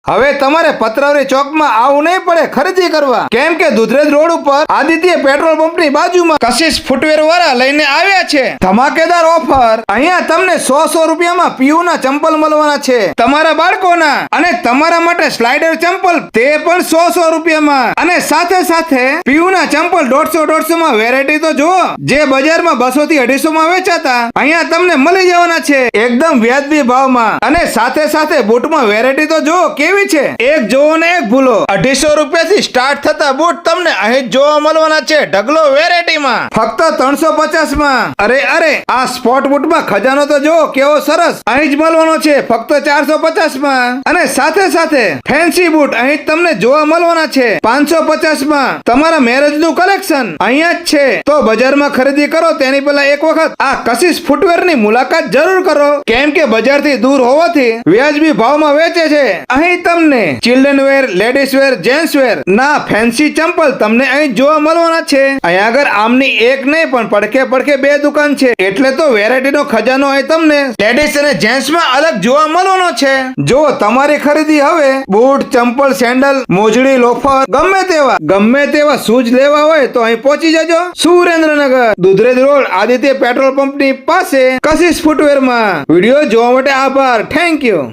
હવે તમારે પતરાવરી ચોકમાં આવવું નહીં પડે ખરીદી કરવા, કેમ કે દુધરેજ રોડ ઉપર આદિત્ય પેટ્રોલ પંપની બાજુમાં કશિશ ફૂટવેર વાળા લઈને આવ્યા છે ધમાકેદાર ઓફર. અહીંયા તમને 100 રૂપિયામાં પીયુના ચંપલ મળવાના છે તમારા બાળકોના, અને તમારા માટે સ્લાઇડર ચંપલ તે પણ 100 રૂપિયામાં, અને સાથે સાથે પીયુના ચંપલ 150 માં વેરાયટી તો જુઓ, જે બજારમાં 200 થી 250 માં વેચાતા અહીંયા તમને મળી જવાના છે એકદમ વ્યાજબી ભાવમાં. અને સાથે સાથે બૂટમાં વેરાયટી તો જુઓ કેવી છે, એક જોવો ને એક ભૂલો. 250 રૂપિયાથી સ્ટાર્ટ થતા બૂટ તમને અહીં જોવા મળવાના છે ઢગલો વેરાયટીમાં ફક્ત 350 માં. અરે આ સ્પોર્ટ બૂટમાં ખજાનો તો જુઓ કેવો સરસ, અહીં જ મળવાનો છે ફક્ત 450 માં. અને સાથે સાથે ફેન્સી બૂટ અહીં જ તમને જોવા મળવાના છે 550 માં. તમારા મેરેજ નું કલેક્શન અહીંયા જ છે, તો બજારમાં ખરીદી કરો તેની પહેલા એક વખત આ કશિશ ફૂટવેર ની મુલાકાત જરૂર કરો, કેમ કે બજારથી દૂર હોવાથી વ્યાજબી ભાવમાં વેચે છે. અહીં તમને children were, ladies wear, gents wear ના ફેન્સી ચંપલ તમને અહીં જોવા મળવાના છે. અહીં આગળ આમની એક નહીં પણ પડખે પડખે 2 દુકાન છે, એટલે તો વેરાયટી નો ખજાનો અહીં તમને લેડીઝ અને જેન્ટ્સ માં અલગ જોવા મળવાનો છે. જો તમારી ખરીદી હવે બૂટ, ચંપલ, સેન્ડલ, મોજડી, લોફર ગમે તેવા શૂઝ લેવા હોય તો અહીં પહોંચી જજો સુરેન્દ્રનગર દુધરેજ રોડ આદિત્ય પેટ્રોલ પંપની પાસે કશિશ ફૂટવેરમાં. વિડીયો જોવા માટે આભાર. Thank you.